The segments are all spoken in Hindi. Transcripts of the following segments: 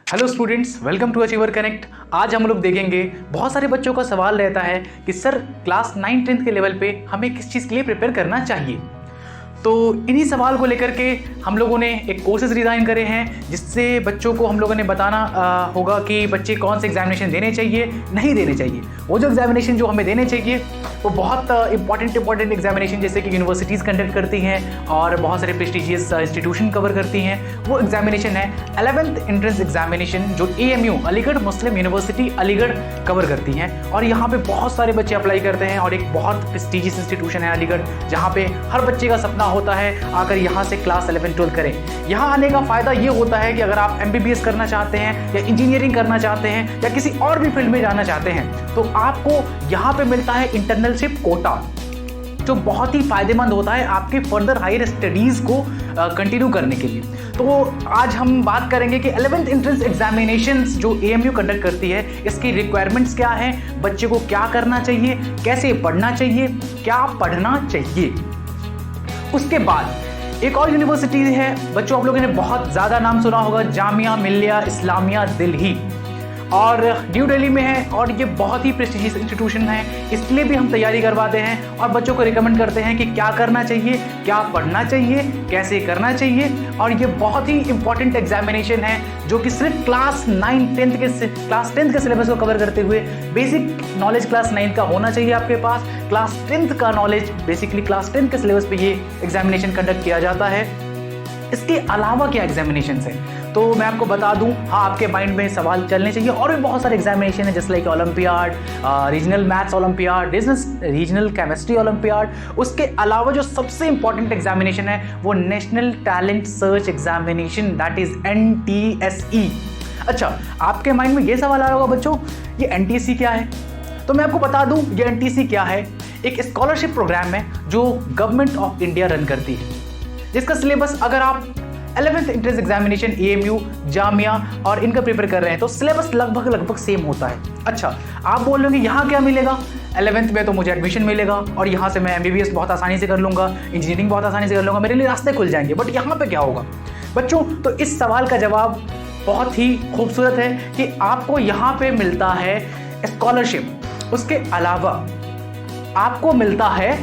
Hello students, welcome to achiever connect. आज हम लोग देखेंगे, बहुत सारे बच्चों का सवाल रहता है कि सर क्लास 9-10 के लेवल पे हमें किस चीज़ के लिए प्रिपेयर करना चाहिए। तो इन्हीं सवाल को लेकर के हम लोगों ने एक कोर्सेज डिज़ाइन करे हैं जिससे बच्चों को हम लोगों ने बताना होगा कि बच्चे कौन से एग्जामिनेशन देने चाहिए, नहीं देने चाहिए। वो जो एग्जामिनेशन जो हमें देने चाहिए वो बहुत इंपॉर्टेंट एग्जामिनेशन जैसे कि यूनिवर्सिटीज़ कंडक्ट करती हैं और बहुत सारे प्रेस्टिजियस इंस्टीट्यूशन कवर करती हैं। वो एग्जामिनेशन है 11th एंट्रेंस एग्जामिनेशन जो AMU अलीगढ़ मुस्लिम यूनिवर्सिटी अलीगढ़ कवर करती हैं। और यहाँ पे बहुत सारे बच्चे अप्लाई करते हैं और एक बहुत प्रेस्टिजियस इंस्टीट्यूशन है अलीगढ़, जहाँ पे हर बच्चे का सपना होता है आकर यहाँ से क्लास 11-12 करें। यहाँ आने का फ़ायदा ये होता है कि अगर आप MBBS करना चाहते हैं या इंजीनियरिंग करना चाहते हैं या किसी और भी फील्ड में जाना चाहते हैं तो आपको यहाँ पे मिलता है इंटरनलशिप कोटा, जो बहुत ही फायदेमंद होता है आपके फर्दर हायर स्टडीज़ को कंटिन्यू करने के लिए। तो आज हम बात करेंगे कि 11th एंट्रेंस एग्जामिनेशंस जो AMU कंडक्ट करती है इसकी रिक्वायरमेंट्स क्या हैं, बच्चे को क्या करना चाहिए, कैसे पढ़ना चाहिए, क्या पढ़ना चाहिए। उसके बाद एक और यूनिवर्सिटी है बच्चों, आप लोगों ने बहुत ज़्यादा नाम सुना होगा, जामिया मिल्लिया इस्लामिया दिल्ली, और न्यू दिल्ली में है और ये बहुत ही प्रेस्टिजियस इंस्टीट्यूशन है। इसलिए भी हम तैयारी करवाते हैं और बच्चों को रिकमेंड करते हैं कि क्या करना चाहिए, क्या पढ़ना चाहिए, कैसे करना चाहिए। और ये बहुत ही इंपॉर्टेंट एग्जामिनेशन है जो कि सिर्फ क्लास 10th के सिलेबस को कवर करते हुए बेसिक नॉलेज क्लास 9 का होना चाहिए आपके पास। क्लास 10th का नॉलेज बेसिकली क्लास 10 के सिलेबस पे ये एग्जामिनेशन कंडक्ट किया जाता है। इसके अलावा क्या एग्जामिनेशन हैं तो मैं आपको बता दूं, हाँ आपके माइंड में सवाल चलने चाहिए। और भी बहुत सारे एग्जामिनेशन है जैसे like olympiad, regional maths olympiad, regional chemistry olympiad. उसके अलावा जो सबसे इंपॉर्टेंट एग्जामिनेशन है वो national talent search examination, that is NTSE। अच्छा, आपके माइंड में ये सवाल आ रहा होगा बच्चों, ये NTSE क्या है? तो मैं आपको बता दूं ये NTSE क्या है। एक स्कॉलरशिप प्रोग्राम है जो गवर्नमेंट ऑफ इंडिया रन करती है, जिसका सिलेबस अगर आप 11th entrance examination AMU, Jamia और इनका प्रिपेयर कर रहे हैं तो सिलेबस लगभग सेम होता है। अच्छा, आप बोल रहे हो कि यहाँ क्या मिलेगा? 11th में तो मुझे एडमिशन मिलेगा और यहाँ से मैं MBBS बहुत आसानी से कर लूँगा, इंजीनियरिंग बहुत आसानी से कर लूँगा, मेरे लिए रास्ते खुल जाएंगे। बट यहाँ पे क्या होगा बच्चों? तो इस सवाल का जवाब बहुत ही खूबसूरत है कि आपको यहाँ पे मिलता है स्कॉलरशिप। उसके अलावा आपको मिलता है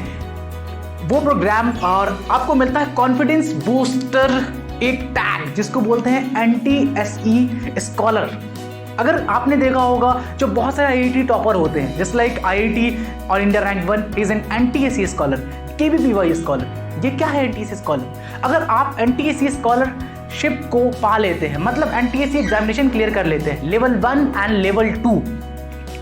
वो प्रोग्राम और आपको मिलता है कॉन्फिडेंस बूस्टर, एक टैग जिसको बोलते हैं NTSE स्कॉलर। अगर आपने देखा होगा जो बहुत सारे IIT टॉपर होते हैं जैसे लाइक IIT और India rank 1 is an NTSE scholar, KVPY scholar. ये क्या है NTSE स्कॉलर? अगर आप NTSE स्कॉलरशिप को पा लेते हैं, मतलब NTSE एग्जामिनेशन क्लियर कर लेते हैं लेवल 1 एंड लेवल 2,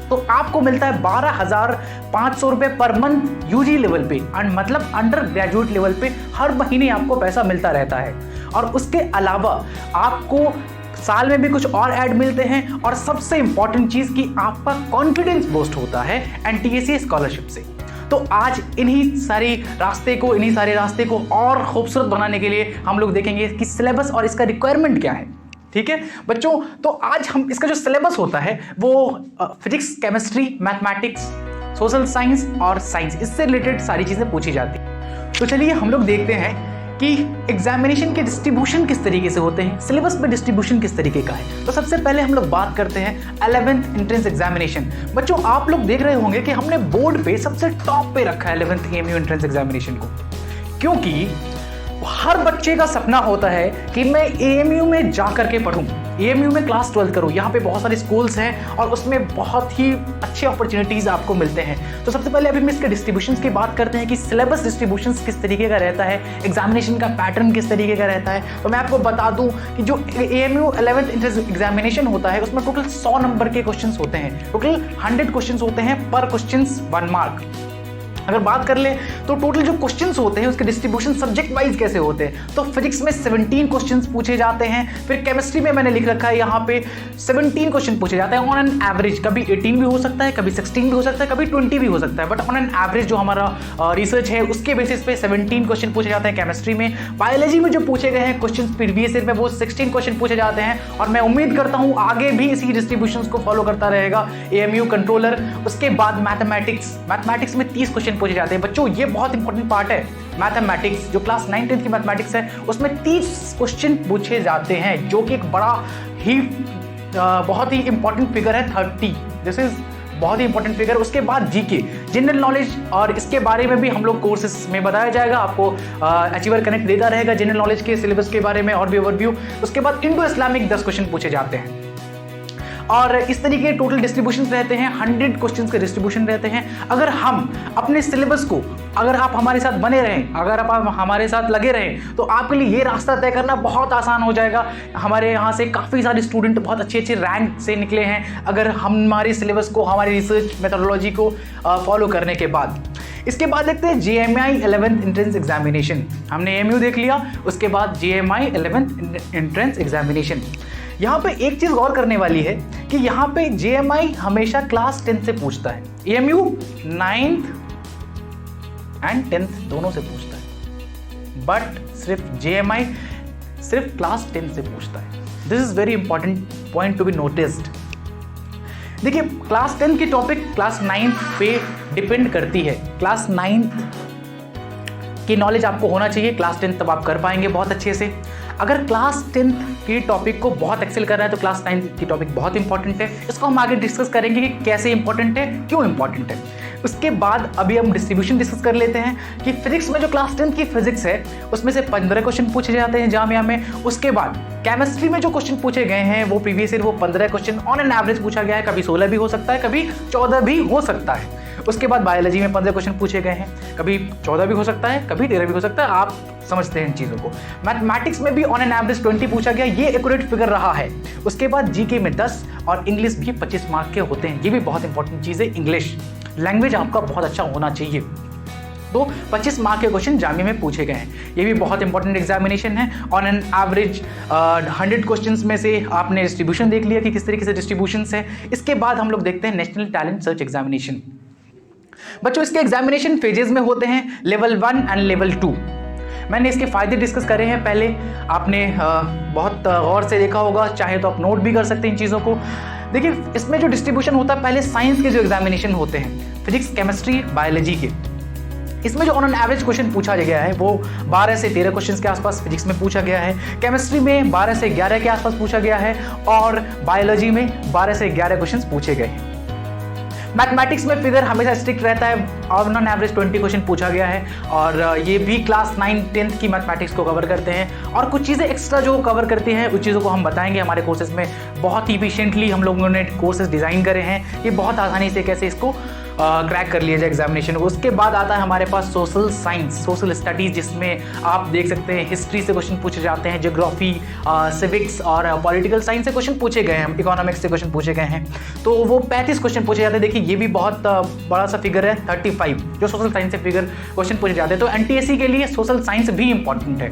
तो आपको मिलता है 12,500 रुपये पर मंथ UG लेवल पे, मतलब अंडर ग्रेजुएट लेवल पे हर महीने आपको पैसा मिलता रहता है। और उसके अलावा आपको साल में भी कुछ और ऐड मिलते हैं और सबसे इंपॉर्टेंट चीज़ कि आपका कॉन्फिडेंस बूस्ट होता है NTSE स्कॉलरशिप से। तो आज इन्हीं सारे रास्ते को और खूबसूरत बनाने के लिए हम लोग देखेंगे कि सिलेबस और इसका रिक्वायरमेंट क्या है। ठीक है बच्चों, तो आज हम इसका जो सिलेबस होता है वो physics, chemistry, mathematics, social science और साइंस, इससे रिलेटेड सारी चीज़ें पूछी जाती हैं। तो चलिए हम लोग देखते हैं कि एग्जामिनेशन के डिस्ट्रीब्यूशन किस तरीके से होते हैं, सिलेबस पे डिस्ट्रीब्यूशन किस तरीके का है। तो सबसे पहले हम लोग बात करते हैं 11th एंट्रेंस एग्जामिनेशन। बच्चों आप लोग देख रहे होंगे कि हमने बोर्ड पे सबसे टॉप पे रखा है 11th AMU एंट्रेंस एग्जामिनेशन को, क्योंकि हर बच्चे का सपना होता है कि मैं AMU में जा करके पढ़ूं, AMU में क्लास 12 करूं। यहाँ पे बहुत सारे स्कूल्स हैं और उसमें बहुत ही अच्छे अपॉर्चुनिटीज़ आपको मिलते हैं। तो सबसे पहले अभी हम इसके डिस्ट्रीब्यूशंस की बात करते हैं कि सिलेबस डिस्ट्रीब्यूशंस किस तरीके का रहता है, एग्जामिनेशन का पैटर्न किस तरीके का रहता है। तो मैं आपको बता दूं कि जो AMU 11th एंट्रेंस एग्जामिनेशन होता है उसमें टोटल 100 नंबर के क्वेश्चन होते हैं, टोटल 100 क्वेश्चन होते हैं, पर क्वेश्चन 1 मार्क। अगर बात कर ले तो टोटल जो क्वेश्चंस होते हैं उसके डिस्ट्रीब्यूशन सब्जेक्ट वाइज कैसे होते हैं। तो फिजिक्स में 17 क्वेश्चंस पूछे जाते हैं, फिर केमिस्ट्री में मैंने लिख रखा है यहाँ पे 17 क्वेश्चन पूछे जाते हैं ऑन एन एवरेज। कभी 18 भी हो सकता है, कभी 16 भी हो सकता है, कभी 20 भी हो सकता है, बट ऑन एन एवरेज जो हमारा रिसर्च है उसके बेसिस पे 17 क्वेश्चन पूछे जाते हैं केमिस्ट्री में। बायोलॉजी में जो पूछे गए हैं क्वेश्चन प्रीवियस ईयर में वो 16 क्वेश्चन पूछे जाते हैं और मैं उम्मीद करता हूँ आगे भी इसी डिस्ट्रीब्यूशन को फॉलो करता रहेगा AMU कंट्रोलर। उसके बाद मैथमेटिक्स में 30 क्वेश्चन पूछे जाते हैं। बच्चों ये बहुत इंपॉर्टेंट पार्ट है, मैथमेटिक्स जो क्लास 9-10 की मैथमेटिक्स है उसमें 30 क्वेश्चन पूछे जाते हैं, जो कि एक बड़ा ही बहुत ही इंपॉर्टेंट फिगर है 30। दिस इज बहुत ही इंपॉर्टेंट फिगर। उसके बाद जीके, जनरल नॉलेज, और इसके बारे में भी हम लोग कोर्सेज में बताया जाएगा आपको। अचीवर कनेक्ट देता रहेगा जनरल नॉलेज के सिलेबस के बारे में और भी ओवरव्यू। उसके बाद इंडो इस्लामिक 10 क्वेश्चन पूछे जाते हैं और इस तरीके टोटल डिस्ट्रीब्यूशन रहते हैं, 100 क्वेश्चन के डिस्ट्रीब्यूशन रहते हैं। अगर हम अपने सिलेबस को, अगर आप हमारे साथ बने रहें, अगर आप हमारे साथ लगे रहें, तो आपके लिए ये रास्ता तय करना बहुत आसान हो जाएगा। हमारे यहाँ से काफ़ी सारे स्टूडेंट बहुत अच्छे अच्छे रैंक से निकले हैं अगर हमारे सिलेबस को, हमारी रिसर्च मेथोडोलॉजी को फॉलो करने के बाद। इसके बाद देखते हैं JMI 11th एंट्रेंस एग्जामिनेशन। हमने AMU देख लिया, उसके बाद JMI 11th एंट्रेंस एग्जामिनेशन। यहाँ पे एक चीज़ गौर करने वाली है कि यहाँ पे JMI हमेशा क्लास 10 से पूछता है, AMU 9th एंड 10th दोनों से पूछता है, बट सिर्फ JMI सिर्फ क्लास 10 से पूछता है। This is very important point to be noticed. देखिए, क्लास 10 की टॉपिक क्लास 9th पे डिपेंड करती है। क्लास 9th की नॉलेज आपको होना चाहिए, क्लास 10 तब आप कर पाएंगे बहुत अच्छे से। अगर क्लास 10th की टॉपिक को बहुत एक्सेल कर रहा है तो क्लास 9th की टॉपिक बहुत इंपॉर्टेंट है। इसको हम आगे डिस्कस करेंगे कि कैसे इंपॉर्टेंट है, क्यों इंपॉर्टेंट है। उसके बाद अभी हम डिस्ट्रीब्यूशन डिस्कस कर लेते हैं कि फिजिक्स में जो क्लास 10th की फिजिक्स है उसमें से 15 क्वेश्चन पूछे जाते हैं जामिया में। उसके बाद केमिस्ट्री में जो क्वेश्चन पूछे गए हैं वो प्रीवियस ईयर वो 15 क्वेश्चन ऑन एन एवरेज पूछा गया है, कभी 16 भी हो सकता है, कभी 14 भी हो सकता है। उसके बाद बायोलॉजी में 15 क्वेश्चन पूछे गए हैं, कभी 14 भी हो सकता है, कभी 13 भी हो सकता है, आप समझते हैं इन चीज़ों को। मैथमेटिक्स में भी ऑन एन एवरेज 20 पूछा गया, ये एक्यूरेट फिगर रहा है। उसके बाद जीके में 10 और इंग्लिश भी 25 मार्क के होते हैं, ये भी बहुत इंपॉर्टेंट चीज़ है। इंग्लिश लैंग्वेज आपका बहुत अच्छा होना चाहिए। तो 25 मार्क के क्वेश्चन जामिया में पूछे गए हैं, ये भी बहुत इंपॉर्टेंट एग्जामिनेशन है। ऑन एन एवरेज 100 क्वेश्चंस में से आपने डिस्ट्रीब्यूशन देख लिया कि किस तरीके से डिस्ट्रीब्यूशन है। इसके बाद हम लोग देखते हैं नेशनल टैलेंट सर्च एग्जामिनेशन। बच्चों, इसके एग्जामिनेशन फेजेस में होते हैं, लेवल 1 एंड लेवल 2। मैंने इसके फायदे डिस्कस करे हैं पहले, आपने बहुत गौर से देखा होगा, चाहे तो आप नोट भी कर सकते हैं इन चीज़ों को। देखिए, इसमें जो डिस्ट्रीब्यूशन होता है, पहले साइंस के जो एग्जामिनेशन होते हैं, फिजिक्स, केमिस्ट्री, बायोलॉजी के, इसमें जो ऑन एन एवरेज क्वेश्चन पूछा गया है वो 12 से 13 क्वेश्चन के आसपास फिजिक्स में पूछा गया है, केमिस्ट्री में 12 से 11 के आसपास पूछा गया है और बायोलॉजी में 12 से 11 क्वेश्चन पूछे गए हैं। मैथमेटिक्स में फिगर हमेशा स्ट्रिक्ट रहता है, ऑन एवरेज 20 क्वेश्चन पूछा गया है और ये भी क्लास 9 10th की मैथमेटिक्स को कवर करते हैं। और कुछ चीज़ें एक्स्ट्रा जो कवर करती हैं उस चीज़ों को हम बताएंगे हमारे कोर्सेज में। बहुत ही इफिशिएंटली हम लोगों ने कोर्सेज डिज़ाइन करे हैं, ये बहुत आसानी से कैसे इसको क्रैक कर लिया जाए एग्जामिनेशन को। उसके बाद आता है हमारे पास सोशल साइंस, सोशल स्टडीज़, जिसमें आप देख सकते हैं हिस्ट्री से क्वेश्चन पूछे जाते हैं, ज्योग्राफी, सिविक्स और पॉलिटिकल साइंस से क्वेश्चन पूछे गए हैं, इकोनॉमिक्स से क्वेश्चन पूछे गए हैं, तो वो 35 क्वेश्चन पूछे जाते हैं। देखिए, ये भी बहुत बड़ा सा फिगर है, 35 जो सोशल साइंस से फिगर क्वेश्चन पूछे जाते हैं। तो NTSC के लिए सोशल साइंस भी इंपॉर्टेंट है।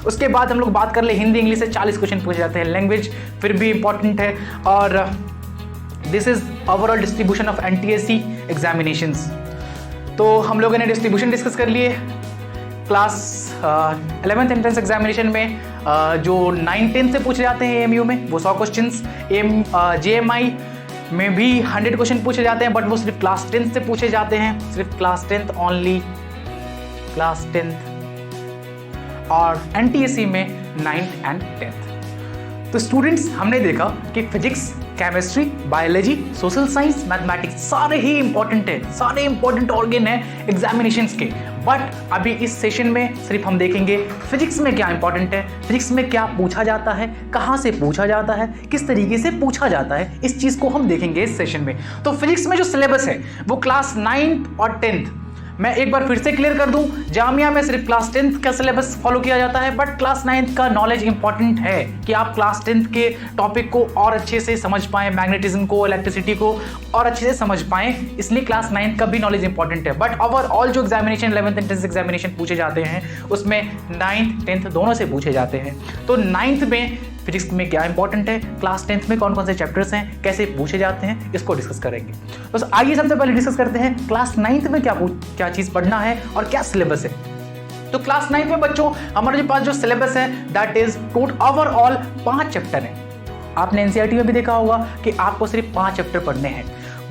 उसके बाद हम लोग बात कर ले हिंदी इंग्लिश से 40 क्वेश्चन पूछे जाते हैं, लैंग्वेज फिर भी इंपॉर्टेंट है। और this is overall distribution of NTSC examinations. तो हम लोगों ने डिस्ट्रीब्यूशन डिस्कस कर लिए। क्लास 11th एंट्रेंस एग्जामिनेशन में जो 9-10 से पूछे जाते हैं AMU में वो 100 क्वेश्चन, JMI में भी 100 क्वेश्चन पूछे जाते हैं, बट वो सिर्फ क्लास 10 से पूछे जाते हैं, सिर्फ class 10th only, class 10th। और NTSC में 9th एंड 10th। तो स्टूडेंट्स, हमने देखा कि physics, chemistry, biology, social science, mathematics सारे ही इंपॉर्टेंट है, सारे इंपॉर्टेंट ऑर्गन है एग्जामिनेशंस के। बट अभी इस सेशन में सिर्फ हम देखेंगे फिजिक्स में क्या इंपॉर्टेंट है, फिजिक्स में क्या पूछा जाता है, कहाँ से पूछा जाता है, किस तरीके से पूछा जाता है, इस चीज़ को हम देखेंगे इस सेशन में। तो फिजिक्स में जो सिलेबस है वो क्लास 9th और 10th, मैं एक बार फिर से क्लियर कर दूं, जामिया में सिर्फ क्लास 10th का सिलेबस फॉलो किया जाता है, बट क्लास 9th का नॉलेज इंपॉर्टेंट है कि आप क्लास 10th के टॉपिक को और अच्छे से समझ पाएं, मैग्नेटिज्म को, इलेक्ट्रिसिटी को और अच्छे से समझ पाएं, इसलिए क्लास 9th का भी नॉलेज इंपॉर्टेंट है। बट ओवरऑल जो एग्जामिनेशन 11th एंट्रेंस एग्जामिनेशन पूछे जाते हैं उसमें 9th 10th दोनों से पूछे जाते हैं। तो 9th में फिजिक्स में क्या इंपॉर्टेंट है, क्लास 10th में कौन कौन से चैप्टर्स हैं, कैसे पूछे जाते हैं, इसको डिस्कस करेंगे। तो आइए सबसे पहले डिस्कस करते हैं क्लास 9th में क्या चीज़ पढ़ना है और क्या सिलेबस है। तो क्लास 9th में बच्चों हमारे पास जो सिलेबस है दैट इज ओवरऑल 5 चैप्टर है। आपने NCERT में भी देखा होगा कि आपको सिर्फ 5 चैप्टर पढ़ने हैं,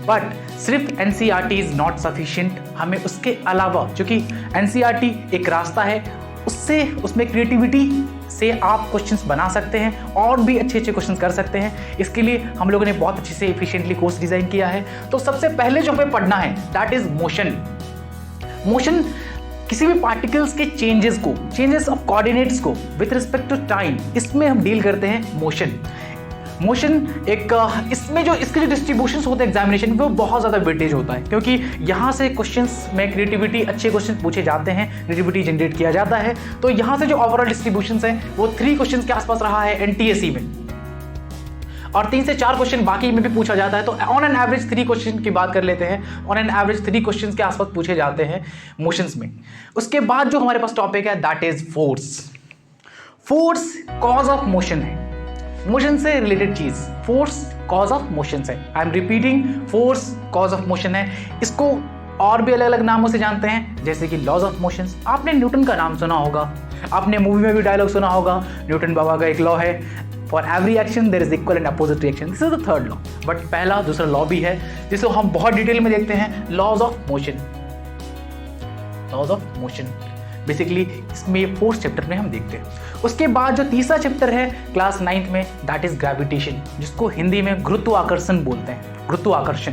बट सिर्फ NCERT इज नॉट सफिशिएंट, हमें उसके अलावा, क्योंकि NCERT एक रास्ता है, उसमें क्रिएटिविटी से आप क्वेश्चंस बना सकते हैं और भी अच्छे अच्छे क्वेश्चंस कर सकते हैं। इसके लिए हम लोगों ने बहुत अच्छे से एफिशिएंटली कोर्स डिज़ाइन किया है। तो सबसे पहले जो हमें पढ़ना है दैट इज मोशन। मोशन किसी भी पार्टिकल्स के चेंजेस ऑफ कोऑर्डिनेट्स को विथ रिस्पेक्ट टू टाइम, इसमें हम डील करते हैं मोशन एक इसमें जो इसके जो डिस्ट्रीब्यूशंस होते हैं एग्जामिनेशन में वो बहुत ज़्यादा वेटेज होता है, क्योंकि यहाँ से क्वेश्चंस में क्रिएटिविटी अच्छे क्वेश्चन पूछे जाते हैं, क्रिएटिविटी जनरेट किया जाता है। तो यहाँ से जो ओवरऑल डिस्ट्रीब्यूशंस हैं वो 3 क्वेश्चन के आसपास रहा है एनटीएससी में, और 3 से 4 क्वेश्चन बाकी में भी पूछा जाता है। तो ऑन एन एवरेज 3 क्वेश्चन की बात कर लेते हैं, ऑन एन एवरेज 3 क्वेश्चन के आसपास पूछे जाते हैं मोशंस में। उसके बाद जो हमारे पास टॉपिक है that is force cause of motion है, मोशन से रिलेटेड चीज फोर्स कॉज ऑफ मोशन है। I am repeating, force cause of motion है। इसको और भी अलग अलग नामों से जानते हैं, जैसे कि लॉज ऑफ मोशन। आपने न्यूटन का नाम सुना होगा, आपने मूवी में भी डायलॉग सुना होगा, न्यूटन बाबा का एक लॉ है, for every action there is equal and opposite reaction. This is the third law. But पहला दूसरा लॉ भी है जिसको हम बहुत डिटेल में देखते हैं, लॉज ऑफ मोशन। बेसिकली इसमें 4th चैप्टर में हम देखते हैं। उसके बाद जो तीसरा चैप्टर है क्लास 9th में दैट इज ग्रेविटेशन, जिसको हिंदी में गुरुत्वाकर्षण बोलते हैं। गुरुत्वाकर्षण,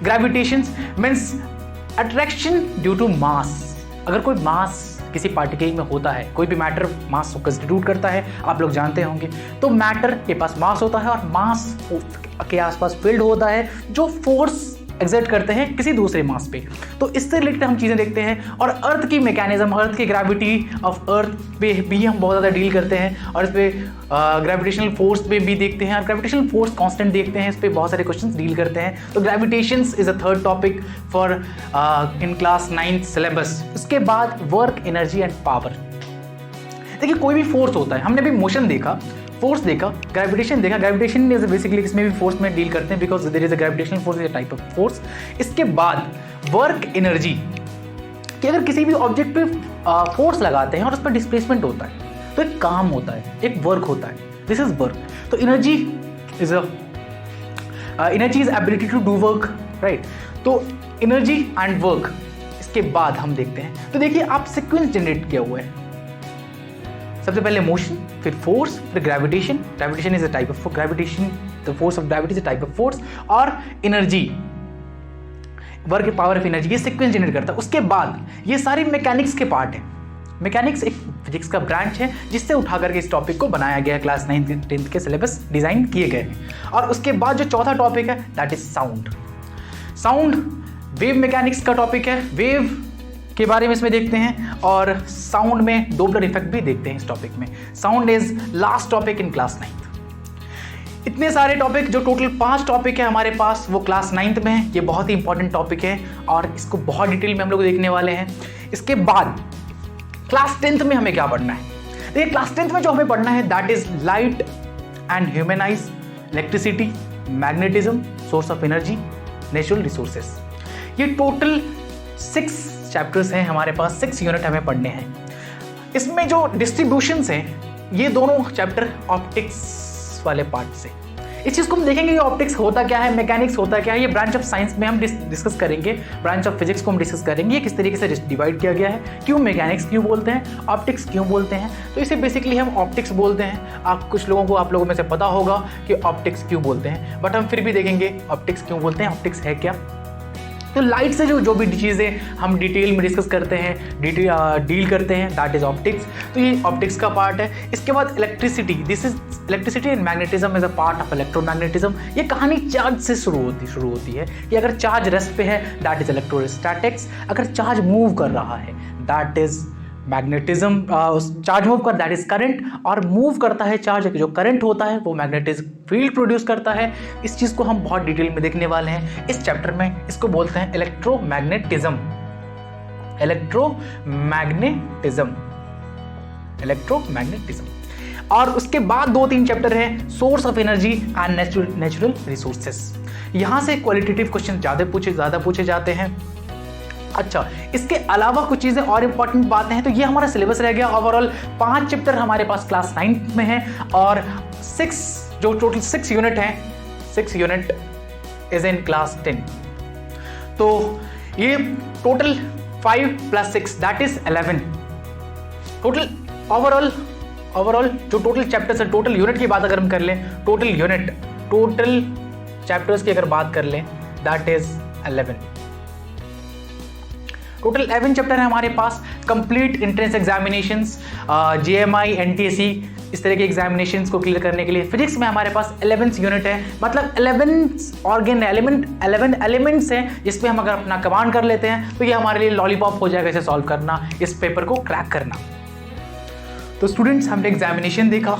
gravitation means attraction due to mass. अगर कोई मास किसी पार्टिकल में होता है, कोई भी मैटर मास को कंस्टिट्यूट करता है, आप लोग जानते होंगे, तो मैटर के पास मास होता है और मास के आसपास फील्ड होता है जो फोर्स एक्सर्ट करते हैं किसी दूसरे मास पे। तो इससे रिलेटेड हम चीज़ें देखते हैं, और अर्थ की मैकेनिज्म, अर्थ की ग्रेविटी ऑफ अर्थ पे भी हम बहुत ज़्यादा डील करते हैं, और इस पे ग्रेविटेशनल फोर्स पे भी देखते हैं, और ग्रेविटेशनल फोर्स कांस्टेंट देखते हैं, इस पे बहुत सारे क्वेश्चंस डील करते हैं। तो gravitations is a third topic for in class 9th syllabus. उसके बाद वर्क, एनर्जी एंड पावर। देखिए कोई भी फोर्स होता है, हमने भी मोशन देखा, फोर्स देखा, ग्रेविटेशन देखा। ग्रेविटेशन इज बेसिकली इसमें भी फोर्स में डील करते हैं, because there is a gravitational force, is a type of force. इसके बाद वर्क, एनर्जी, कि अगर किसी भी ऑब्जेक्ट पे फोर्स लगाते हैं और उस पर डिस्प्लेसमेंट होता है तो एक काम होता है, एक वर्क होता है, दिस इज वर्क। तो energy is ability to do work, right. तो एनर्जी एंड वर्क, इसके बाद हम देखते हैं। तो देखिए आप सीक्वेंस जनरेट किया हुआ है, सबसे पहले मोशन, फिर फोर्स, फिर gravitation. Gravitation is a type of gravitation, the force of gravity is a type of force, और energy, work, power of energy, ये सीक्वेंस जनरेट करता है। उसके बाद ये सारी मैकेनिक्स के पार्ट है। मैकेनिक्स एक फिजिक्स का ब्रांच है जिससे उठा करके इस टॉपिक को बनाया गया है, क्लास 9th 10th के सिलेबस डिजाइन किए गए हैं। और उसके बाद जो चौथा टॉपिक है that is sound wave mechanics का टॉपिक है, वेव के बारे में इसमें देखते हैं, और साउंड में डोपलर इफेक्ट भी देखते हैं इस टॉपिक में। Sound is last topic in class 9th। इतने सारे टॉपिक, जो टोटल 5 टॉपिक है हमारे पास, वो क्लास 9th में है। ये बहुत ही इंपॉर्टेंट टॉपिक है और इसको बहुत डिटेल में हम लोग देखने वाले हैं। इसके बाद क्लास 10th में हमें क्या पढ़ना है? देखिए क्लास 10th में जो हमें पढ़ना है that is light and humanise, electricity, magnetism, source of energy, natural resources. ये टोटल 6 चैप्टर्स हैं हमारे पास, 6 यूनिट हमें पढ़ने हैं। इसमें जो डिस्ट्रीब्यूशंस हैं, ये दोनों चैप्टर ऑप्टिक्स वाले पार्ट से। इस चीज़ को हम देखेंगे कि ऑप्टिक्स होता क्या है, मैकेनिक्स होता क्या है। ये ब्रांच ऑफ साइंस में हम डिस्कस करेंगे, ब्रांच ऑफ फिजिक्स को हम डिस्कस करेंगे, ये किस तरीके से डिवाइड किया गया है, क्यों मैकेनिक्स क्यों बोलते हैं, ऑप्टिक्स क्यों बोलते हैं। तो इसे बेसिकली हम ऑप्टिक्स बोलते हैं। कुछ लोगों को, आप लोगों में से पता होगा कि ऑप्टिक्स क्यों बोलते हैं, बट हम फिर भी देखेंगे ऑप्टिक्स क्यों बोलते हैं, ऑप्टिक्स है क्या। तो लाइट से जो भी चीज़ें हम डिटेल में डिस्कस करते हैं, डील करते हैं, दैट इज ऑप्टिक्स। तो ये ऑप्टिक्स का पार्ट है। इसके बाद electricity, this is electricity and magnetism is a part of electromagnetism. ये कहानी चार्ज से शुरू होती है कि अगर चार्ज रेस्ट पे है दैट इज इलेक्ट्रोस्टैटिक्स, अगर चार्ज मूव कर रहा है that is magnetism. Charge move कर दैट इज करंट, और मूव करता है चार्ज, जो करंट होता है वो मैग्नेटिक फील्ड प्रोड्यूस करता है। इस चीज़ को हम बहुत डिटेल में देखने वाले हैं इस चैप्टर में। इसको बोलते हैं इलेक्ट्रोमैग्नेटिज्म। और उसके बाद 2-3 चैप्टर हैं, source of energy and natural resources. यहाँ से क्वालिटेटिव क्वेश्चन ज़्यादा पूछे जाते हैं। अच्छा, इसके अलावा कुछ चीज़ें और इंपॉर्टेंट बातें हैं। तो ये हमारा सिलेबस रह गया। ओवरऑल 5 चैप्टर हमारे पास क्लास 9th में है, और 6 जो टोटल 6 यूनिट हैं, 6 यूनिट इज इन क्लास 10। तो ये total 5 + 6 that is 11। Total overall overall जो टोटल चैप्टर्स है, टोटल यूनिट की बात अगर हम कर लें, टोटल चैप्टर्स की अगर बात कर लें, दैट इज 11। टोटल 11 चैप्टर है हमारे पास। Complete entrance examinations, JMI, NTSE, इस तरह के एग्जामिनेशंस को क्लियर करने के लिए फिजिक्स में हमारे पास 11 यूनिट है, मतलब 11 एलिमेंट्स हैं जिसमें हम अगर अपना कमांड कर लेते हैं तो ये हमारे लिए लॉलीपॉप हो जाएगा इसे सॉल्व करना, इस पेपर को क्रैक करना। तो स्टूडेंट्स, हमने एग्जामिनेशन देखा,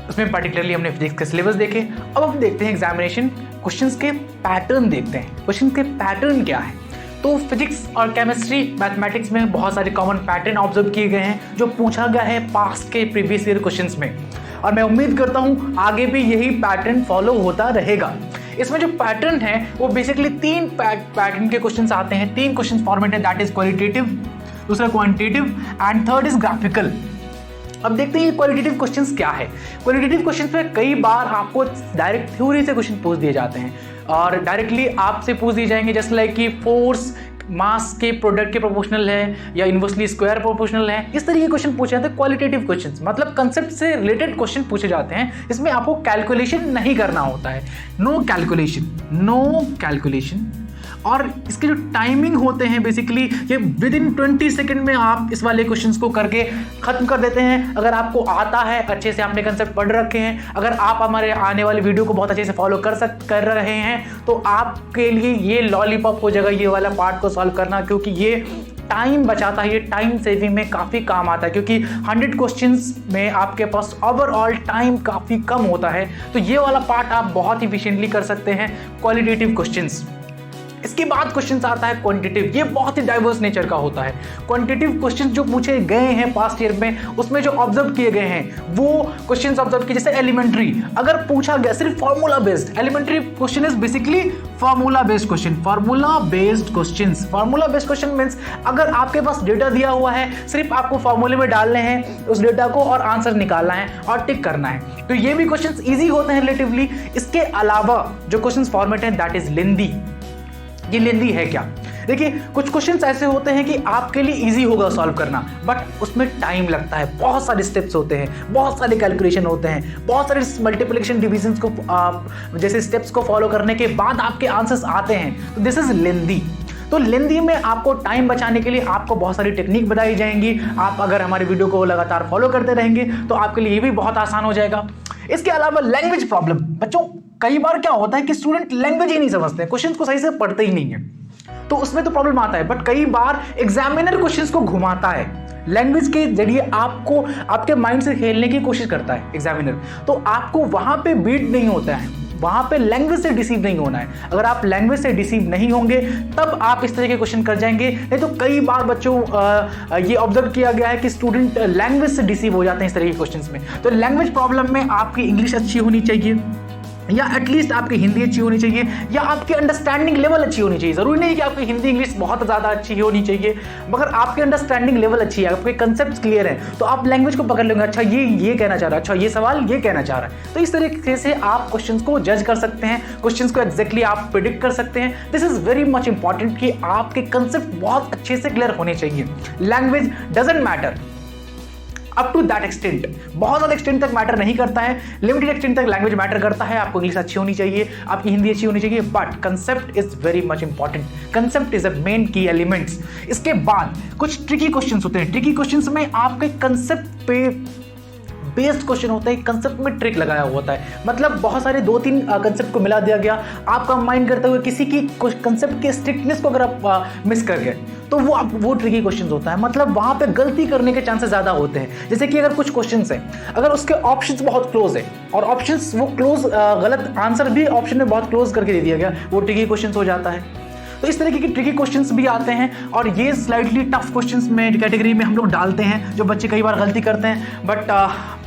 उसमें पर्टिकुलरली हमने फिजिक्स के सिलेबस देखे। अब हम देखते हैं एग्जामिनेशन क्वेश्चंस के पैटर्न देखते हैं, क्वेश्चन के पैटर्न क्या है। तो फिजिक्स और केमिस्ट्री, मैथमेटिक्स में बहुत सारे कॉमन पैटर्न ऑब्जर्व किए गए हैं जो पूछा गया है पास्ट के प्रीवियस ईयर क्वेश्चंस में, और मैं उम्मीद करता हूं आगे भी यही पैटर्न फॉलो होता रहेगा। इसमें जो पैटर्न है वो बेसिकली 3 पैटर्न के क्वेश्चंस आते हैं, 3 क्वेश्चन फॉर्मेट है, दैट इज क्वालिटेटिव, दूसरा quantitative and third is graphical. अब देखते हैं ये क्वालिटेटिव क्वेश्चंस क्या है। क्वालिटेटिव क्वेश्चंस में कई बार आपको डायरेक्ट थ्योरी से क्वेश्चन पूछ दिए जाते हैं और डायरेक्टली आपसे पूछ दिए जाएंगे, जैसे लाइक कि फोर्स मास के प्रोडक्ट के प्रोपोर्शनल है या इनवर्सली स्क्वायर प्रोपोर्शनल है, इस तरीके के क्वेश्चन पूछे जाते हैं। क्वालिटेटिव क्वेश्चंस मतलब कंसेप्ट से रिलेटेड क्वेश्चन पूछे जाते हैं, इसमें आपको कैलकुलेशन नहीं करना होता है, नो कैलकुलेशन। और इसके जो टाइमिंग होते हैं बेसिकली ये विद इन 20 सेकेंड में आप इस वाले क्वेश्चंस को करके खत्म कर देते हैं। अगर आपको आता है, अच्छे से आपने कंसेप्ट पढ़ रखे हैं, अगर आप हमारे आने वाले वीडियो को बहुत अच्छे से फॉलो कर रहे हैं तो आपके लिए ये लॉलीपॉप हो जाएगा ये वाला पार्ट को सॉल्व करना, क्योंकि ये टाइम बचाता है, ये टाइम सेविंग में काफ़ी काम आता है, क्योंकि 100 क्वेश्चंस में आपके पास ओवरऑल टाइम काफ़ी कम होता है। तो ये वाला पार्ट आप बहुत ही इफिशिएंटली कर सकते हैं, क्वालिटेटिव क्वेश्चंस। इसके बाद क्वेश्चन आता है क्वांटिटेटिव, ये बहुत ही डाइवर्स नेचर का होता है। क्वांटिटेटिव क्वेश्चन जो पूछे गए हैं पास्ट ईयर में, उसमें जो ऑब्जर्व किए गए हैं वो क्वेश्चंस ऑब्जर्व किए, जैसे एलिमेंट्री अगर पूछा गया सिर्फ formula based, elementary question is basically formula based question. Formula based question means अगर आपके पास डेटा दिया हुआ है, सिर्फ आपको फॉर्मूले में डालने हैं उस डेटा को और आंसर निकालना है और टिक करना है, तो ये भी क्वेश्चंस इजी होते हैं रिलेटिवली। इसके अलावा जो क्वेश्चंस फॉर्मेट है दैट इज लेंदी। ये लेंदी है क्या? देखिए, कुछ क्वेश्चंस ऐसे होते हैं कि आपके लिए इजी होगा सॉल्व करना, बट उसमें टाइम लगता है, बहुत सारे स्टेप्स होते हैं, बहुत सारे कैलकुलेशन होते हैं, बहुत सारे मल्टीप्लिकेशन डिविजन्स को जैसे स्टेप्स को फॉलो करने के बाद आपके आंसर्स आते हैं, तो दिस इज लेंदी। तो लेंदी में आपको टाइम बचाने के लिए आपको बहुत सारी टेक्निक बताई जाएंगी। आप अगर हमारे वीडियो को लगातार फॉलो करते रहेंगे तो आपके लिए ये भी बहुत आसान हो जाएगा। इसके अलावा लैंग्वेज प्रॉब्लम, बच्चों कई बार क्या होता है कि स्टूडेंट लैंग्वेज ही नहीं समझते, क्वेश्चंस को सही से पढ़ते ही नहीं है, तो उसमें तो प्रॉब्लम आता है। बट कई बार एग्जामिनर क्वेश्चंस को घुमाता है, लैंग्वेज के जरिए आपको आपके माइंड से खेलने की कोशिश करता है एग्जामिनर, तो आपको वहां पे बीट नहीं होता है, वहां पे लैंग्वेज से डिसीव नहीं होना है। अगर आप लैंग्वेज से डिसीव नहीं होंगे तब आप इस तरह के क्वेश्चन कर जाएंगे। नहीं तो कई बार बच्चों ये ऑब्जर्व किया गया है कि स्टूडेंट लैंग्वेज से डिसीव हो जाते हैं इस तरह के क्वेश्चंस में। तो लैंग्वेज प्रॉब्लम में आपकी इंग्लिश अच्छी होनी चाहिए, या एटलीस्ट आपकी हिंदी अच्छी होनी चाहिए, या आपकी अंडरस्टैंडिंग लेवल अच्छी होनी चाहिए। जरूरी नहीं कि आपकी हिंदी इंग्लिश बहुत ज़्यादा अच्छी होनी चाहिए, मगर आपकी अंडरस्टैंडिंग लेवल अच्छी है, आपके कंसेप्ट क्लियर है, तो आप लैंग्वेज को पकड़ लेंगे। अच्छा ये कहना चाह रहा है, अच्छा ये सवाल ये कहना चाह रहा है, तो इस तरीके से आप क्वेश्चंस को जज कर सकते हैं, क्वेश्चंस को एग्जैक्टली आप प्रिडिक्ट कर सकते हैं। This is very much important कि आपके कंसेप्ट बहुत अच्छे से क्लियर होने चाहिए। Language doesn't matter up to that extent, बहुत ज़्यादा एक्सटेंट तक मैटर नहीं करता है, लिमिटेड एक्सटेंट तक लैंग्वेज मैटर करता है। आपको इंग्लिश अच्छी होनी चाहिए, आपकी हिंदी अच्छी होनी चाहिए, but concept is very much important. Concept is a main की एलिमेंट्स। इसके बाद कुछ ट्रिकी क्वेश्चंस होते हैं। ट्रिकी क्वेश्चंस में आपके कंसेप्ट पे बेस्ड क्वेश्चन होता है, कंसेप्ट में ट्रिक लगाया हुआ होता है, मतलब बहुत सारे 2-3 कंसेप्ट को मिला दिया गया, आपका माइंड करते हुए किसी की कंसेप्ट के स्ट्रिक्टनेस को अगर आप मिस कर गए तो वो ट्रिकी क्वेश्चन होता है, मतलब वहां पे गलती करने के चांसेस ज्यादा होते हैं। जैसे कि अगर कुछ क्वेश्चंस है, अगर उसके ऑप्शंस बहुत क्लोज है और ऑप्शंस वो क्लोज गलत आंसर भी ऑप्शन में बहुत क्लोज करके दे दिया गया, वो ट्रिकी क्वेश्चन हो जाता है। तो इस तरीके के ट्रिकी क्वेश्चंस भी आते हैं और ये स्लाइटली टफ क्वेश्चंस में कैटेगरी में हम लोग डालते हैं, जो बच्चे कई बार गलती करते हैं। बट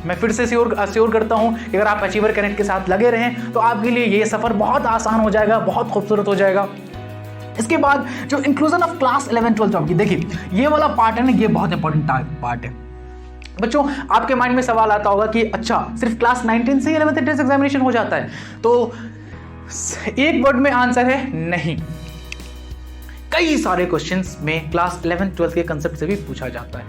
मैं फिर से श्योर करता हूं कि अगर आप अचीवर कनेक्ट के साथ लगे रहें तो आपके लिए ये सफ़र बहुत आसान हो जाएगा, बहुत खूबसूरत हो जाएगा। इसके बाद जो इंक्लूजन ऑफ क्लास 11-12 आपकी, देखिए ये वाला पार्ट है ना, ये बहुत इंपॉर्टेंट पार्ट है। बच्चों आपके माइंड में सवाल आता होगा कि अच्छा सिर्फ क्लास 9-10 से 11th एंट्रेंस एग्जामिनेशन हो जाता है? तो एक वर्ड में आंसर है नहीं। कई सारे क्वेश्चंस में क्लास 11-12 के कंसेप्ट से भी पूछा जाता है।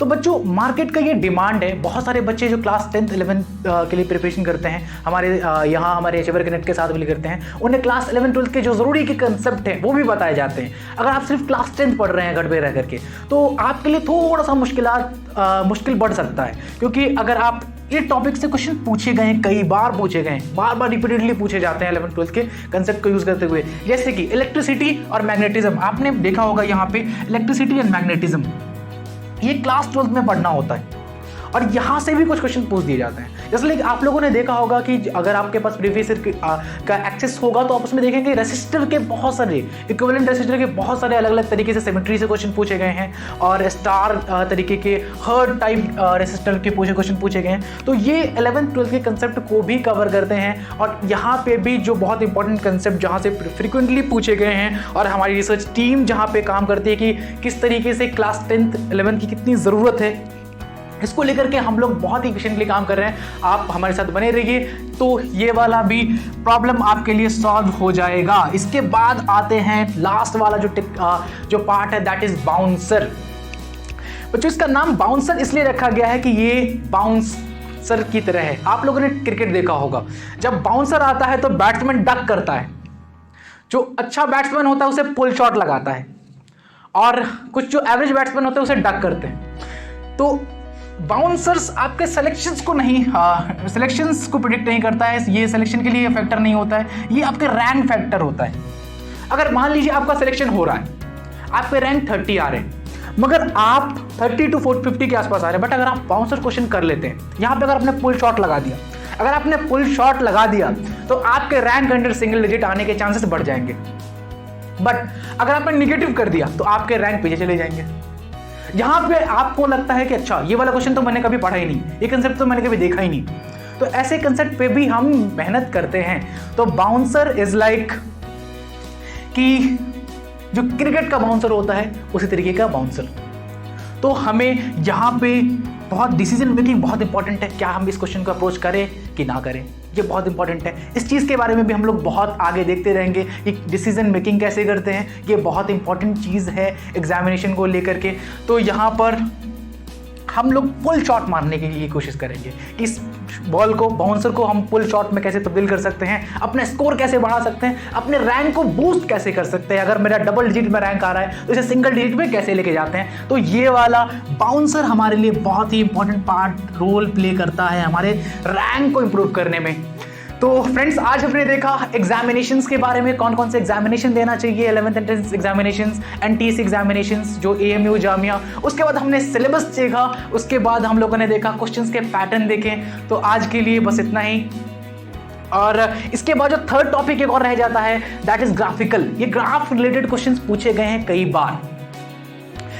तो बच्चों मार्केट का ये डिमांड है, बहुत सारे बच्चे जो क्लास 10th 11th के लिए प्रिपरेशन करते हैं हमारे यहाँ हमारे अचीवर कनेक्ट के साथ भी करते हैं, उन्हें क्लास 11 12th के जो ज़रूरी के कंसेप्ट हैं वो भी बताए जाते हैं। अगर आप सिर्फ क्लास 10th पढ़ रहे हैं घर पे रह करके तो आपके लिए थोड़ा सा मुश्किल बढ़ सकता है, क्योंकि अगर आप ये टॉपिक से क्वेश्चन पूछे गए हैं, कई बार पूछे गए हैं, बार बार रिपीटेडली पूछे जाते हैं 11th 12th के कंसेप्ट को यूज़ करते हुए, जैसे कि इलेक्ट्रिसिटी और मैग्नेटिज्म। आपने देखा होगा यहाँ पे इलेक्ट्रिसिटी एंड मैग्नेटिज्म ये क्लास 12th में पढ़ना होता है और यहाँ से भी कुछ क्वेश्चन पूछ दिए जाते हैं। जैसे लाइक आप लोगों ने देखा होगा कि अगर आपके पास प्रीवियस का एक्सेस होगा तो आप उसमें देखेंगे रेसिस्टर के बहुत सारे इक्विवेलेंट रेसिस्टर के बहुत सारे अलग अलग तरीके से सिमेट्री से क्वेश्चन पूछे गए हैं और स्टार तरीके के हर्ड टाइप रेसिस्टर के क्वेश्चन पूछे गए हैं। तो ये 11th 12th के कंसेप्ट को भी कवर करते हैं और यहाँ पे भी जो बहुत इंपॉर्टेंट कंसेप्ट जहाँ से फ्रिक्वेंटली पूछे गए हैं और हमारी रिसर्च टीम जहाँ पे काम करती है कि किस तरीके से क्लास 10th 11th की कितनी ज़रूरत है, इसको लेकर के हम लोग बहुत ही एफिशिएंटली काम कर रहे हैं। आप हमारे साथ बने रहिए तो ये वाला भी प्रॉब्लम आपके लिए सॉल्व हो जाएगा। इसके बाद आते हैं लास्ट वाला जो पार्ट है, दैट इज बाउंसर। बच्चों इसका नाम बाउंसर इसलिए रखा गया है कि ये बाउंसर की तरह है। आप लोगों ने क्रिकेट देखा होगा, जब बाउंसर आता है तो बैट्समैन डक करता है, जो अच्छा बैट्समैन होता है उसे पुल शॉट लगाता है और कुछ जो एवरेज बैट्समैन होते हैं उसे डक करते हैं। तो बाउंसर्स आपके सिलेक्शंस को प्रिडिक्ट नहीं करता है, ये सिलेक्शन के लिए फैक्टर नहीं होता है, ये आपके रैंक फैक्टर होता है। अगर मान लीजिए आपका सिलेक्शन हो रहा है, आपके रैंक 30 आ रहे हैं मगर आप 30 to 50 के आसपास आ रहे हैं, बट अगर आप बाउंसर क्वेश्चन कर लेते हैं, यहाँ पे अगर आपने पुल शॉट लगा दिया, अगर आपने पुल शॉट लगा दिया तो आपके रैंक अंडर सिंगल डिजिट आने के चांसेस बढ़ जाएंगे। बट अगर आपने निगेटिव कर दिया तो आपके रैंक पीछे चले जाएंगे। यहां पे आपको लगता है कि अच्छा ये वाला क्वेश्चन तो मैंने कभी पढ़ा ही नहीं, ये कंसेप्ट तो मैंने कभी देखा ही नहीं, तो ऐसे कंसेप्ट पे भी हम मेहनत करते हैं। तो बाउंसर इज लाइक कि जो क्रिकेट का बाउंसर होता है उसी तरीके का बाउंसर। तो हमें यहाँ पे बहुत डिसीजन मेकिंग बहुत इंपॉर्टेंट है, क्या हम इस क्वेश्चन को अप्रोच करें कि ना करें, ये बहुत इंपॉर्टेंट है। इस चीज़ के बारे में भी हम लोग बहुत आगे देखते रहेंगे कि डिसीजन मेकिंग कैसे करते हैं, ये बहुत इंपॉर्टेंट चीज़ है एग्जामिनेशन को लेकर के। तो यहाँ पर हम लोग पुल शॉट मारने की ये कोशिश करेंगे कि इस बॉल को, बाउंसर को हम पुल शॉट में कैसे तब्दील कर सकते हैं, अपने स्कोर कैसे बढ़ा सकते हैं, अपने रैंक को बूस्ट कैसे कर सकते हैं। अगर मेरा डबल डिजिट में रैंक आ रहा है तो इसे सिंगल डिजिट में कैसे लेके जाते हैं। तो ये वाला बाउंसर हमारे लिए बहुत ही इंपॉर्टेंट रोल प्ले करता है हमारे रैंक को इंप्रूव करने में। तो फ्रेंड्स आज हमने देखा एग्जामिनेशंस के बारे में, कौन कौन से एग्जामिनेशन देना चाहिए, 11th entrance examinations, NTC examinations जो AMU जामिया, उसके बाद हमने सिलेबस देखा, उसके बाद हम लोगों ने देखा क्वेश्चंस के पैटर्न देखे। तो आज के लिए बस इतना ही। और इसके बाद जो थर्ड टॉपिक एक और रह जाता है, दैट इज ग्राफिकल। ये ग्राफ रिलेटेड क्वेश्चंस पूछे गए हैं कई बार,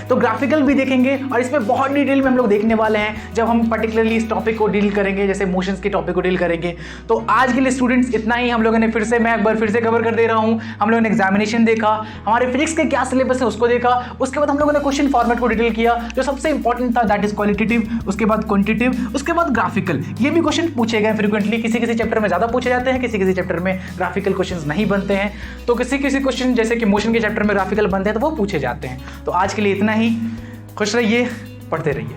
तो ग्राफिकल भी देखेंगे और इसमें बहुत डिटेल में हम लोग देखने वाले हैं जब हम पर्टिकुलरली इस टॉपिक को डील करेंगे, जैसे मोशंस के टॉपिक को डील करेंगे। तो आज के लिए स्टूडेंट्स इतना ही। हम लोगों ने मैं एक बार फिर से कवर कर दे रहा हूं, हम लोगों ने एग्जामिनेशन देखा, हमारे फिजिक्स के क्या सिलेबस है उसको देखा, उसके बाद हम लोगों ने क्वेश्चन फॉर्मेट को डिटेल किया, जो सबसे इंपॉर्टेंट था दैट इज क्वालिटेटिव, उसके बाद क्वांटिटेटिव, उसके बाद ग्राफिकल। ये भी क्वेश्चन पूछे गए फ्रिक्वेंटली, किसी किसी चैप्टर में ज़्यादा पूछे जाते हैं, किसी किसी चैप्टर में ग्राफिकल क्वेश्चन नहीं बनते हैं। तो किसी किसी क्वेश्चन जैसे कि मोशन के चैप्टर में ग्राफिकल बनते हैं तो वो पूछे जाते हैं। तो आज के लिए इतना ही। खुश रहिए, पढ़ते रहिए।